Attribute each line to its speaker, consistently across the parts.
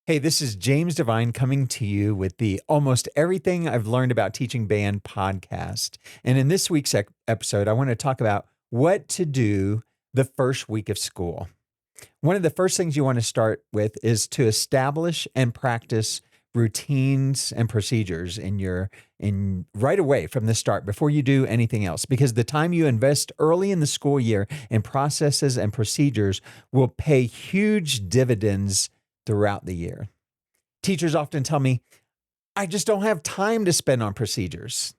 Speaker 1: Hey, this is James Devine coming to you with the Almost Everything I've Learned About Teaching Band podcast. And in this week's episode, I want to talk about what to do the first week of school. One of the first things you want to start with is to establish and practice routines and procedures in right away from the start before you do anything else, because the time you invest early in the school year in processes and procedures will pay huge dividends throughout the year. Teachers often tell me, I just don't have time to spend on procedures.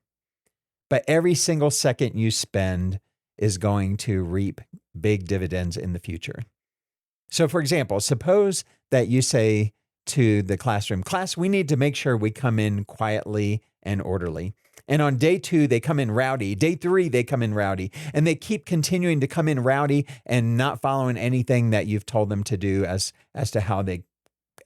Speaker 1: But every single second you spend is going to reap big dividends in the future. So, for example, suppose that you say to the classroom, class, we need to make sure we come in quietly and orderly. And on day 2, they come in rowdy. Day 3, they come in rowdy. And they keep continuing to come in rowdy and not following anything that you've told them to do as to how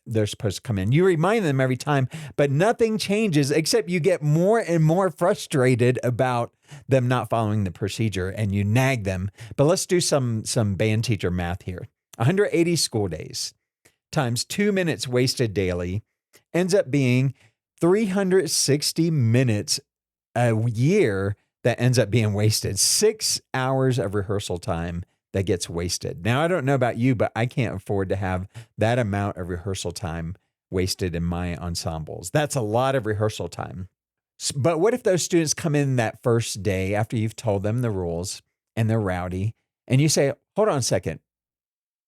Speaker 1: they're supposed to come in. You remind them every time, but nothing changes except you get more and more frustrated about them not following the procedure and you nag them. But let's do some band teacher math here. 180 school days times 2 minutes wasted daily ends up being 360 minutes a year that ends up being wasted. 6 hours of rehearsal time that gets wasted. Now, I don't know about you, but I can't afford to have that amount of rehearsal time wasted in my ensembles. That's a lot of rehearsal time. But what if those students come in that first day after you've told them the rules and they're rowdy and you say, hold on a second,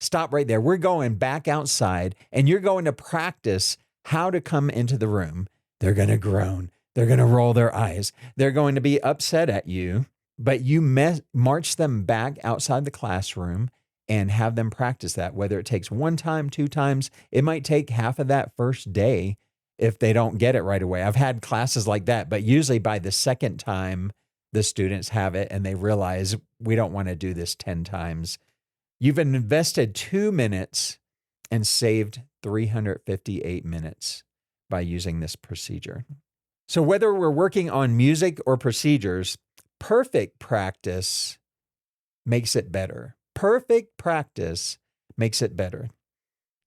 Speaker 1: stop right there. We're going back outside and you're going to practice how to come into the room. They're going to groan. They're going to roll their eyes. They're going to be upset at you. But you march them back outside the classroom and have them practice that, whether it takes 1 time, 2 times. It might take half of that first day if they don't get it right away. I've had classes like that, but usually by the second time, the students have it and they realize we don't want to do this 10 times. You've invested 2 minutes and saved 358 minutes by using this procedure. So whether we're working on music or procedures, perfect practice makes it better. Perfect practice makes it better.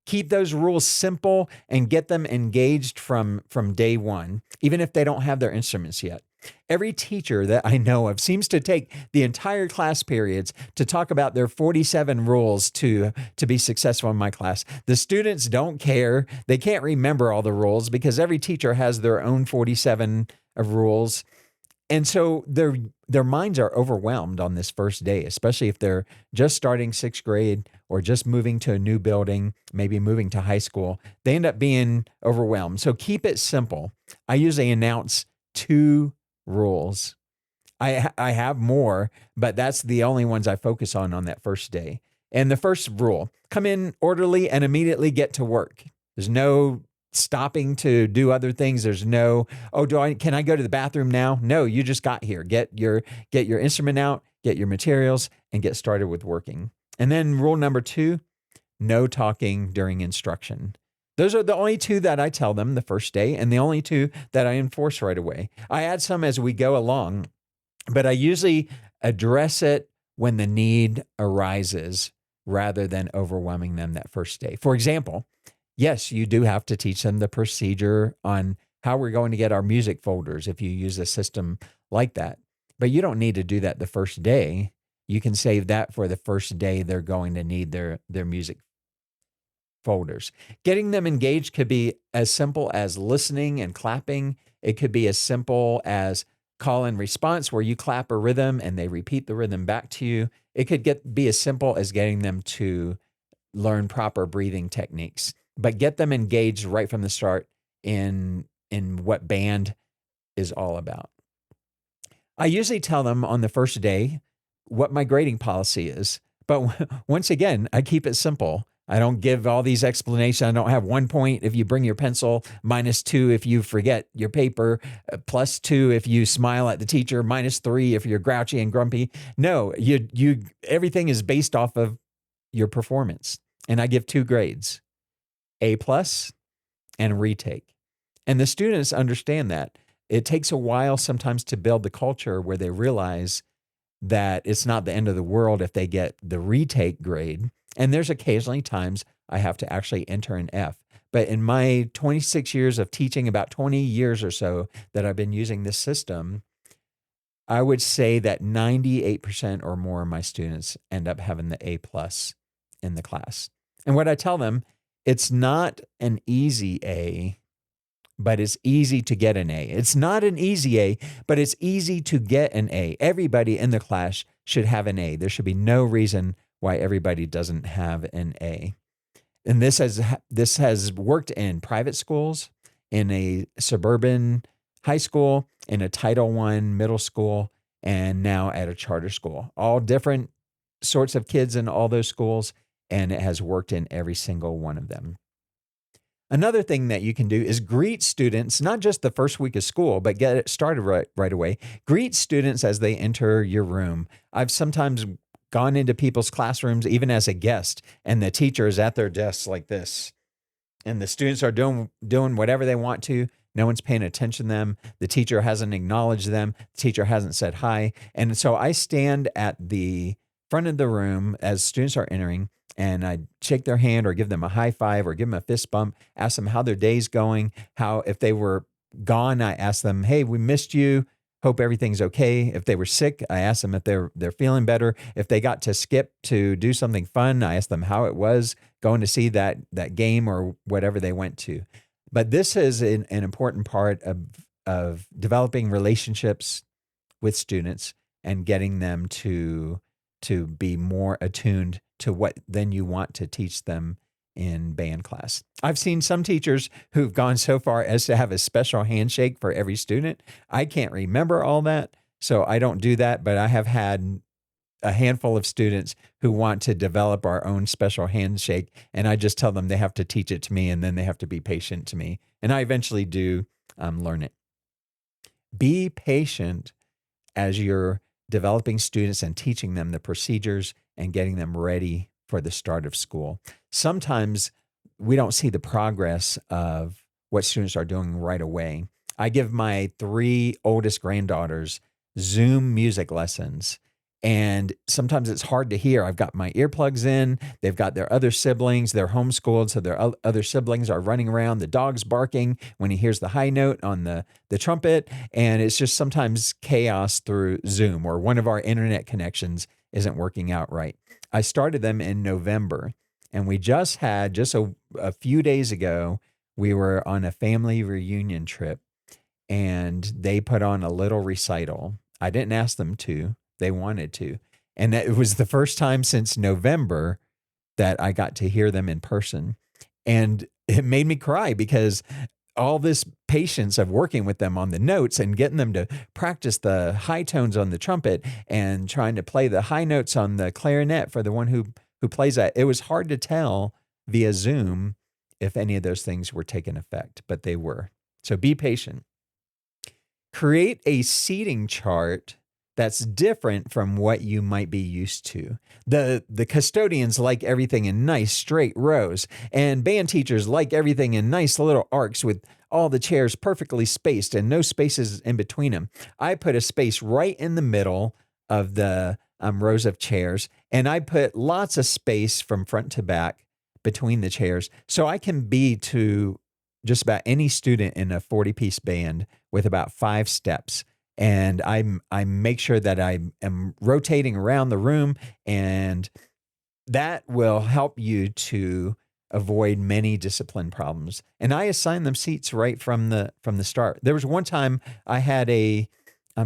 Speaker 1: Keep those rules simple and get them engaged from day 1, even if they don't have their instruments yet. Every teacher that I know of seems to take the entire class periods to talk about their 47 rules to be successful in my class. The students don't care. They can't remember all the rules because every teacher has their own 47 of rules. And so their minds are overwhelmed on this first day, especially if they're just starting 6th grade or just moving to a new building, maybe moving to high school. They end up being overwhelmed. So keep it simple. I usually announce 2 rules. I have more, but that's the only ones I focus on that first day. And the first rule, come in orderly and immediately get to work. There's no stopping to do other things. There's no, can I go to the bathroom now? No, you just got here. Get your instrument out, get your materials, and get started with working. And then rule number 2, no talking during instruction. Those are the only 2 that I tell them the first day and the only 2 that I enforce right away. I add some as we go along, but I usually address it when the need arises rather than overwhelming them that first day. For example, yes, you do have to teach them the procedure on how we're going to get our music folders if you use a system like that. But you don't need to do that the first day. You can save that for the first day they're going to need their music folders. Getting them engaged could be as simple as listening and clapping. It could be as simple as call and response where you clap a rhythm and they repeat the rhythm back to you. It could be as simple as getting them to learn proper breathing techniques. But get them engaged right from the start in what band is all about. I usually tell them on the first day what my grading policy is. But once again, I keep it simple. I don't give all these explanations. I don't have 1 point if you bring your pencil, -2 if you forget your paper, +2 if you smile at the teacher, -3 if you're grouchy and grumpy. No, you everything is based off of your performance. And I give 2 grades, A+ and retake. And the students understand that. It takes a while sometimes to build the culture where they realize that it's not the end of the world if they get the retake grade. And there's occasionally times I have to actually enter an F. But in my 26 years of teaching, about 20 years or so that I've been using this system, I would say that 98% or more of my students end up having the A plus in the class. And what I tell them, it's not an easy A, but it's easy to get an A. It's not an easy A, but it's easy to get an A. Everybody in the class should have an A. There should be no reason why everybody doesn't have an A. And this has worked in private schools, in a suburban high school, in a Title I middle school, and now at a charter school. All different sorts of kids in all those schools, and it has worked in every single one of them. Another thing that you can do is greet students, not just the first week of school, but get it started right away. Greet students as they enter your room. I've sometimes gone into people's classrooms, even as a guest, and the teacher is at their desks like this. And the students are doing whatever they want to. No one's paying attention to them. The teacher hasn't acknowledged them. The teacher hasn't said hi. And so I stand at the front of the room as students are entering, and I shake their hand or give them a high five or give them a fist bump, ask them how their day's going, how if they were gone, I ask them, hey, we missed you. Hope everything's okay. If they were sick, I ask them if they're feeling better. If they got to skip to do something fun, I ask them how it was going to see that game or whatever they went to. But this is an important part of developing relationships with students and getting them to be more attuned to what then you want to teach them in band class. I've seen some teachers who've gone so far as to have a special handshake for every student. I can't remember all that, so I don't do that, but I have had a handful of students who want to develop our own special handshake, and I just tell them they have to teach it to me, and then they have to be patient to me, and I eventually do learn it. Be patient as you're developing students and teaching them the procedures and getting them ready for the start of school. Sometimes we don't see the progress of what students are doing right away. I give my 3 oldest granddaughters Zoom music lessons, and sometimes it's hard to hear. I've got my earplugs in. They've got their other siblings. They're homeschooled, so their other siblings are running around. The dog's barking when he hears the high note on the trumpet, and it's just sometimes chaos through Zoom, or one of our internet connections isn't working out right. I started them in November, and we just had, a few days ago, we were on a family reunion trip, and they put on a little recital. I didn't ask them to. They wanted to. And it was the first time since November that I got to hear them in person. And it made me cry because all this patience of working with them on the notes and getting them to practice the high tones on the trumpet and trying to play the high notes on the clarinet for the one who plays that. It was hard to tell via Zoom if any of those things were taking effect, but they were. So be patient. Create a seating chart that's different from what you might be used to. The custodians like everything in nice straight rows, and band teachers like everything in nice little arcs with all the chairs perfectly spaced and no spaces in between them. I put a space right in the middle of the rows of chairs, and I put lots of space from front to back between the chairs, so I can be to just about any student in a 40-piece band with about 5 steps. And I make sure that I am rotating around the room, and that will help you to avoid many discipline problems. And I assign them seats right from the start. There was one time I had a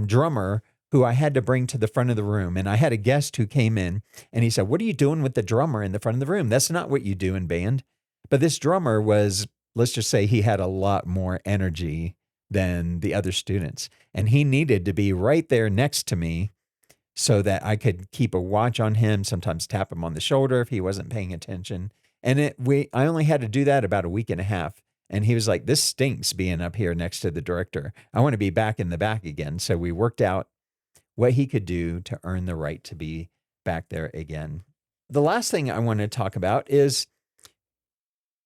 Speaker 1: drummer who I had to bring to the front of the room, and I had a guest who came in, and he said, "What are you doing with the drummer in the front of the room? That's not what you do in band." But this drummer was, let's just say, he had a lot more energy than the other students. And he needed to be right there next to me so that I could keep a watch on him, sometimes tap him on the shoulder if he wasn't paying attention. And I only had to do that about a week and a half. And he was like, "This stinks being up here next to the director. I want to be back in the back again." So we worked out what he could do to earn the right to be back there again. The last thing I want to talk about is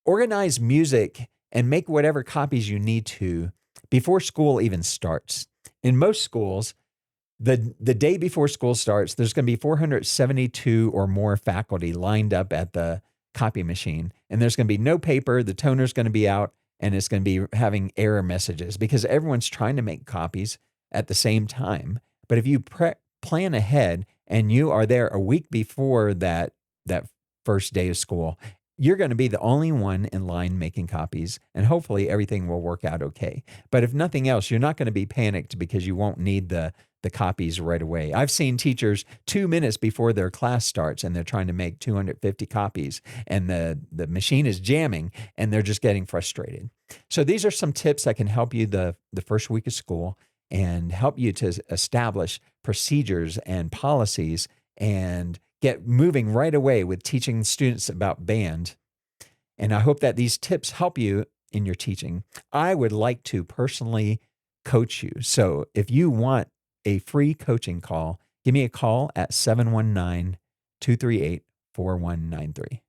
Speaker 1: organize music and make whatever copies you need to before school even starts. In most schools, the day before school starts, there's going to be 472 or more faculty lined up at the copy machine, and there's going to be no paper, the toner's going to be out, and it's going to be having error messages because everyone's trying to make copies at the same time. But if you plan ahead and you are there a week before that first day of school, you're going to be the only one in line making copies, and hopefully everything will work out okay. But if nothing else, you're not going to be panicked because you won't need the copies right away. I've seen teachers 2 minutes before their class starts and they're trying to make 250 copies, and the machine is jamming and they're just getting frustrated. So these are some tips that can help you the first week of school and help you to establish procedures and policies and get moving right away with teaching students about band. And I hope that these tips help you in your teaching. I would like to personally coach you. So if you want a free coaching call, give me a call at 719 238 4193.